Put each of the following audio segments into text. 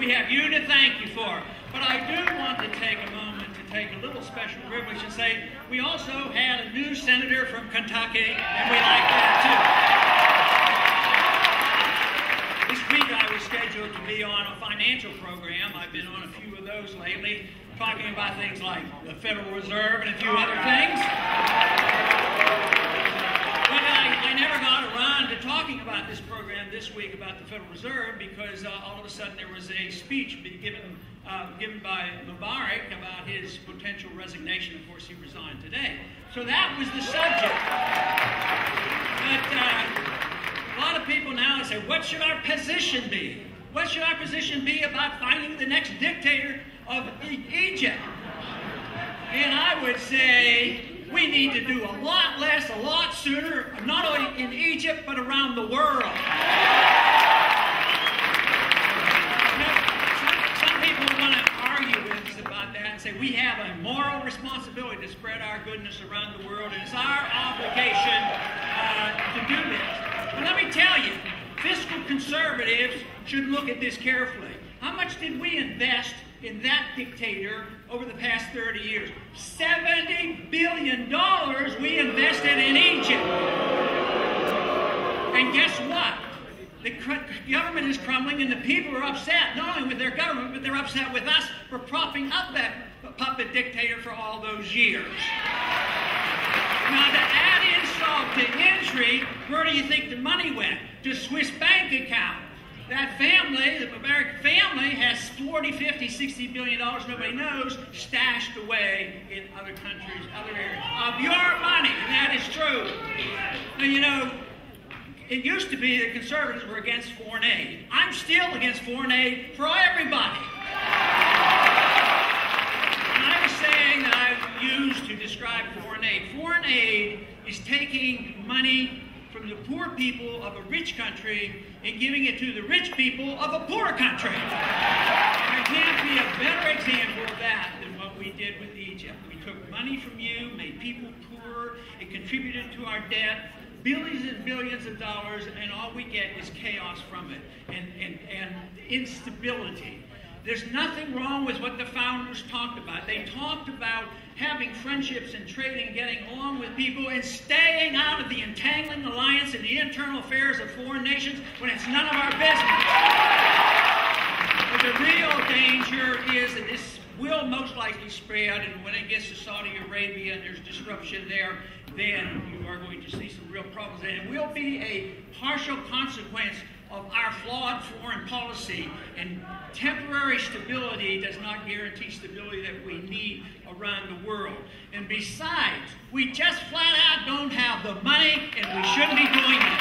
We have you to thank you for. But I do want to take a moment to take a little special privilege and say we also had a new senator from Kentucky, and we like that too. This week I was scheduled to be on a financial program. I've been on a few of those lately, talking about things like the Federal Reserve and a few other things. But I never got around to talking about this program this week about the Federal Reserve because all of a sudden there was a speech given by Mubarak about his potential resignation. Of course, he resigned today. So that was the subject. But a lot of people now say, what should our position be? What should our position be about finding the next dictator of Egypt? And I would say we need to do a lot less, a lot sooner, not only in Egypt, but around the world. Some people want to argue with us about that and say we have a moral responsibility to spread our goodness around the world, and it's our obligation to do this. But let me tell you, fiscal conservatives should look at this carefully. How much did we invest in that dictator over the past 30 years? $70 billion we invested in Egypt. And guess what? The government is crumbling and the people are upset, not only with their government, but they're upset with us for propping up that puppet dictator for all those years. Now, to add insult to injury, where do you think the money went? To Swiss bank account. That family, the American family, has $40, $50, $60 billion, nobody knows, stashed away in other countries, other areas of your money, and that is true. Now, you know, it used to be that conservatives were against foreign aid. I'm still against foreign aid for everybody. And I was saying that I've used to describe foreign aid. Foreign aid is taking money from the poor people of a rich country and giving it to the rich people of a poor country. And there can't be a better example of that than what we did with Egypt. We took money from you, made people poorer, it contributed to our debt, billions and billions of dollars, and all we get is chaos from it and instability. There's nothing wrong with what the founders talked about. They talked about having friendships and trading and getting along with people and staying out of the entangling alliance in the internal affairs of foreign nations when it's none of our business. But the real danger is that this will most likely spread, and when it gets to Saudi Arabia and there's disruption there, then you are going to see some real problems. And it will be a partial consequence of our flawed foreign policy, and temporary stability does not guarantee stability that we need around the world. And besides, we just flat out don't have the money, and we shouldn't be doing it.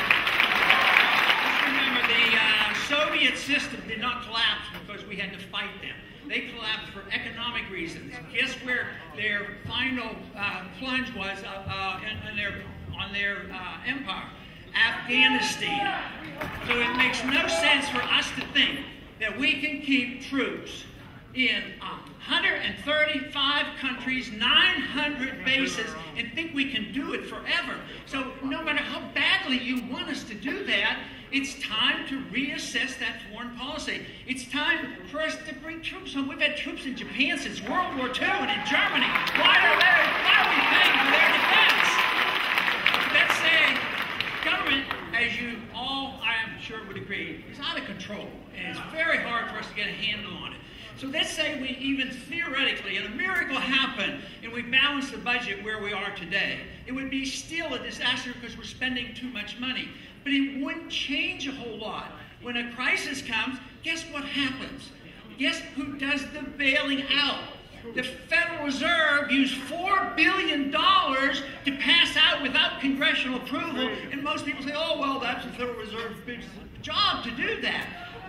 Just remember, the Soviet system did not collapse because we had to fight them. They collapsed for economic reasons. Guess where their final plunge was on their empire? Afghanistan. So it makes no sense for us to think that we can keep troops in 135 countries, 900 bases, and think we can do it forever. So no matter how badly you want us to do that, it's time to reassess that foreign policy. It's time for us to bring troops home. We've had troops in Japan since World War II and in Germany. Why are we paying for their defense? That's saying government, as you all, I am sure, would agree, is out of control, and it's very hard for us to get a handle on it. So let's say we even theoretically, and a miracle happened, and we balance the budget where we are today. It would be still a disaster because we're spending too much money. But it wouldn't change a whole lot. When a crisis comes, guess what happens? Guess who does the bailing out? The Federal Reserve used $4 billion to pass out without congressional approval, and most people say, oh, well, that's the Federal Reserve's job to do that.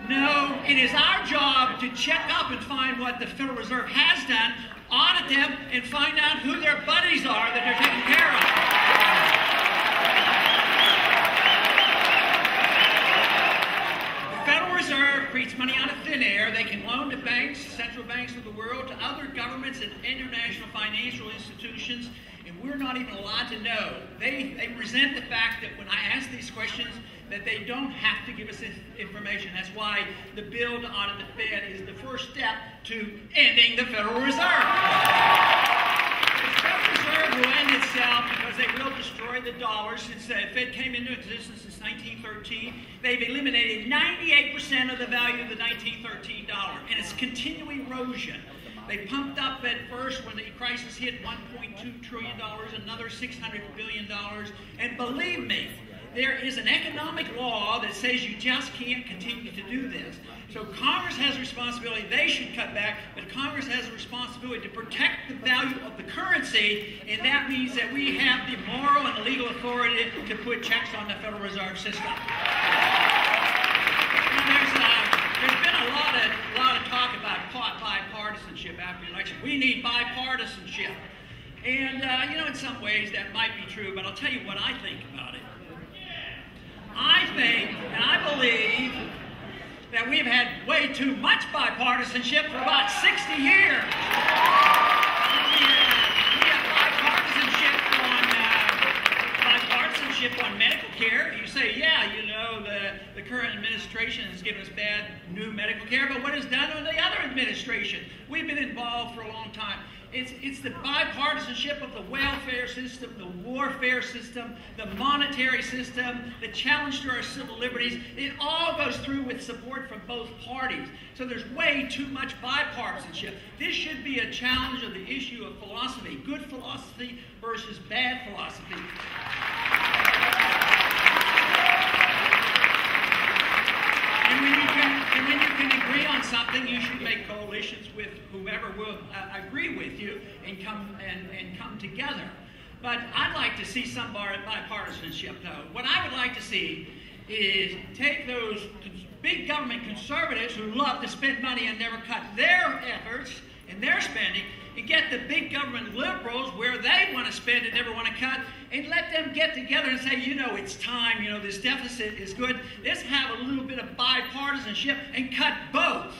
No, it is our job to check up and find what the Federal Reserve has done, audit them, and find out who their buddies are that they're taking care of. Reserve creates money out of thin air. They can loan to banks, central banks of the world, to other governments and international financial institutions, and we're not even allowed to know. They resent the fact that when I ask these questions, that they don't have to give us information. That's why the bill to audit the Fed is the first step to ending the Federal Reserve. The Federal Reserve will end itself because they will destroy the dollar. Since the Fed came into existence since 1913, they've eliminated 98% of the value of the 1913 dollar, and it's continuing erosion. They pumped up at first when the crisis hit $1.2 trillion, another $600 billion, and believe me, there is an economic law that says you just can't continue to do this. So Congress has a responsibility. They should cut back, but Congress has a responsibility to protect the value of the currency, and that means that we have the moral and the legal authority to put checks on the Federal Reserve System. There's been a lot of talk about bipartisanship after the election. We need bipartisanship. And, in some ways that might be true, but I'll tell you what I think about it. I think, and I believe, that we've had way too much bipartisanship for about 60 years. We have bipartisanship on medical care. You say, yeah, the current administration has given us bad new medical care, but what is done under the other administration? We've been involved for a long time. It's the bipartisanship of the welfare system, the warfare system, the monetary system, the challenge to our civil liberties. It all goes through with support from both parties. So there's way too much bipartisanship. This should be a challenge of the issue of philosophy, good philosophy versus bad philosophy. And when you can agree on something, you should make coalitions with whomever will agree with you and come together. But I'd like to see some bipartisanship, though. What I would like to see is take those big government conservatives who love to spend money and never cut their efforts and their spending, and get the big government liberals where they want to spend and never want to cut, and let them get together and say, it's time, this deficit is good. Let's have a little bit of bipartisanship and cut both.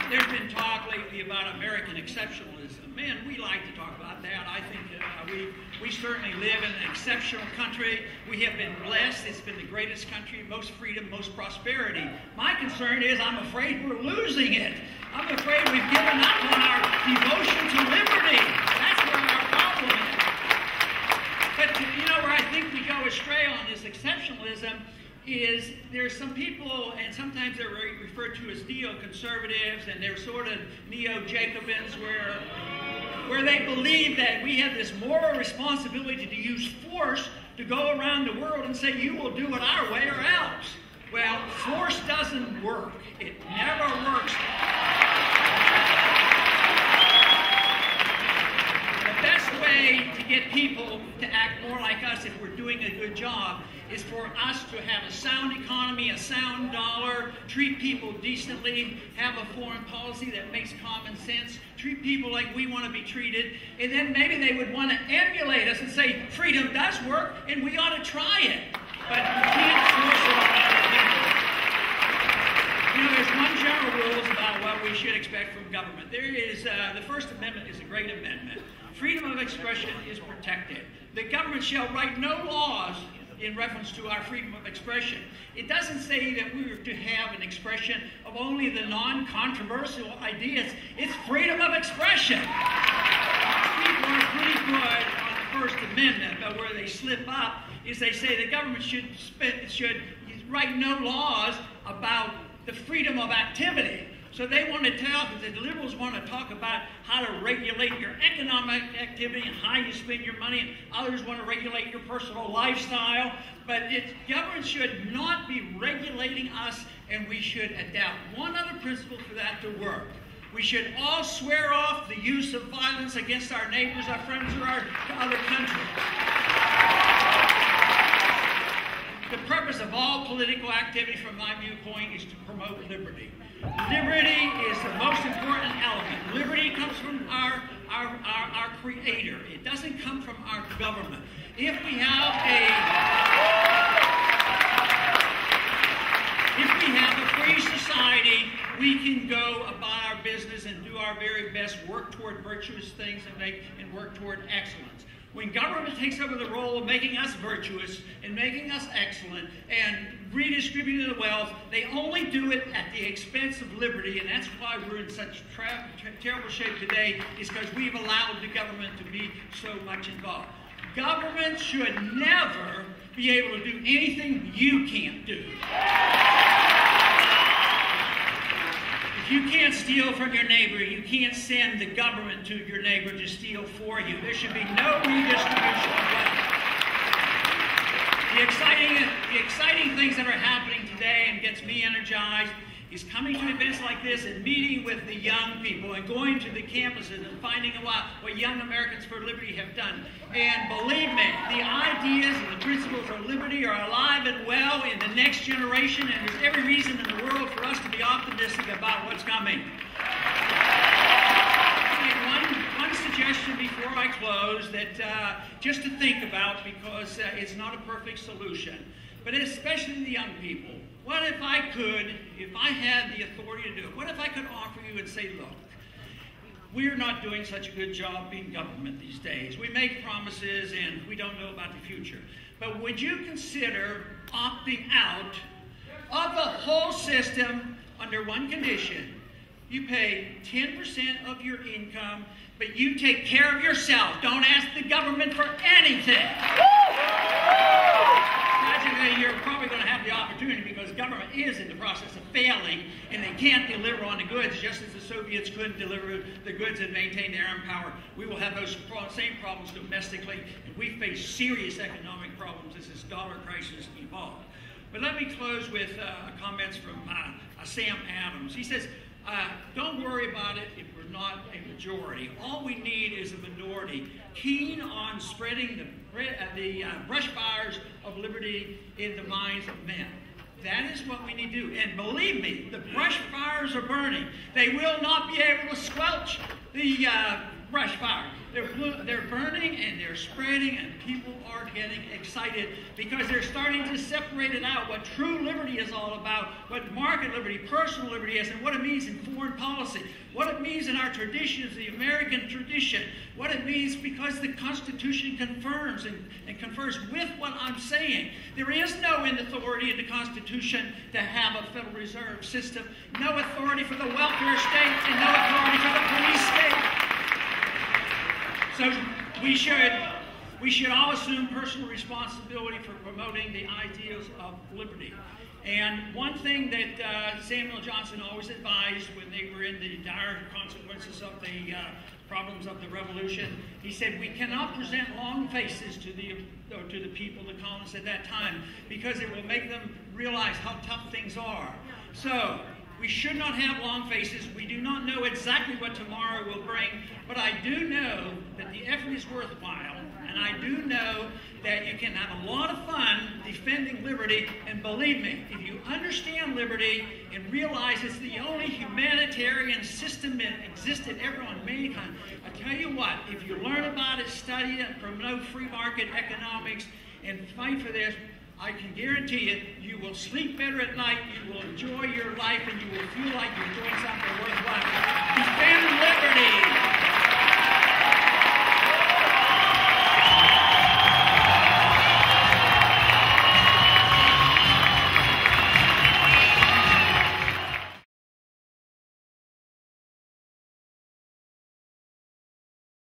There's been talk lately about American exceptionalism. Man, we like to talk about that. I think we certainly live in an exceptional country. We have been blessed. It's been the greatest country, most freedom, most prosperity. My concern is I'm afraid we're losing it. I'm afraid we've given up on our devotion to liberty. That's where our problem is. But where I think we go astray on this exceptionalism is there's some people, and sometimes they're referred to as neoconservatives, and they're sort of neo-Jacobins, where they believe that we have this moral responsibility to use force to go around the world and say, you will do it our way or else. Well, force doesn't work. It never works. The best way to get people to act more like us if we're doing a good job is for us to have a sound economy, a sound dollar, treat people decently, have a foreign policy that makes common sense, treat people like we want to be treated, and then maybe they would want to emulate us and say, freedom does work, and we ought to try it. But we can't force it on other people. There's one general rules about what we should expect from government. There is, the First Amendment is a great amendment. Freedom of expression is protected. The government shall write no laws in reference to our freedom of expression. It doesn't say that we are to have an expression of only the non-controversial ideas. It's freedom of expression. People are pretty good on the First Amendment, but where they slip up is they say the government should write no laws about the freedom of activity. So they want to tell, the liberals want to talk about how to regulate your economic activity and how you spend your money, and others want to regulate your personal lifestyle. But government should not be regulating us, and we should adapt one other principle for that to work. We should all swear off the use of violence against our neighbors, our friends, or our other countries. The purpose of all political activity, from my viewpoint, is to promote liberty. Liberty is the most important element. Liberty comes from our Creator. It doesn't come from our government. If we have a free society, we can go about our business and do our very best, work toward virtuous things and work toward excellence. When government takes over the role of making us virtuous and making us excellent and redistributing the wealth, they only do it at the expense of liberty, and that's why we're in such terrible shape today, is because we've allowed the government to be so much involved. Government should never be able to do anything you can't do. If you can't steal from your neighbor, you can't send the government to your neighbor to steal for you. There should be no redistribution of wealth. The exciting things that are happening today and gets me energized is coming to events like this and meeting with the young people and going to the campuses and finding out what Young Americans for Liberty have done. And believe me, the ideas and the principles of liberty are alive and well in the next generation, and there's every reason in the world for us to be optimistic about what's coming. One suggestion before I close that just to think about, because it's not a perfect solution, but especially the young people. What if I had the authority to do it? What if I could offer you and say, look, we're not doing such a good job being government these days. We make promises and we don't know about the future. But would you consider opting out of the whole system under one condition? You pay 10% of your income, but you take care of yourself. Don't ask the government for anything. You're probably going to have the opportunity because government is in the process of failing and they can't deliver on the goods just as the Soviets couldn't deliver the goods and maintain their own power. We will have those same problems domestically, and we face serious economic problems as this dollar crisis evolves. But let me close with comments from Sam Adams. He says, don't worry about it if we're not a majority. All we need is a minority keen on spreading the brush fires of liberty in the minds of men. That is what we need to do. And believe me, the brush fires are burning. They will not be able to squelch the brush fire. They're burning and they're spreading, and people are getting excited because they're starting to separate it out, what true liberty is all about, what market liberty, personal liberty is, and what it means in foreign policy, what it means in our traditions, the American tradition, what it means because the Constitution confirms and confers with what I'm saying. There is no authority in the Constitution to have a Federal Reserve system, no authority for the welfare state, and no authority for the police state. So we should all assume personal responsibility for promoting the ideals of liberty. And one thing that Samuel Johnson always advised when they were in the dire consequences of the problems of the revolution, he said, we cannot present long faces to the people, the colonists at that time, because it will make them realize how tough things are. So we should not have long faces. We do not know exactly what tomorrow will bring, but I do know that the effort is worthwhile, and I do know that you can have a lot of fun defending liberty, and believe me, if you understand liberty and realize it's the only humanitarian system that existed ever on mankind, I tell you what, if you learn about it, study it, promote free market economics, and fight for this, I can guarantee it, you will sleep better at night, you will enjoy your life, and you will feel like you're doing something worthwhile. Defend liberty!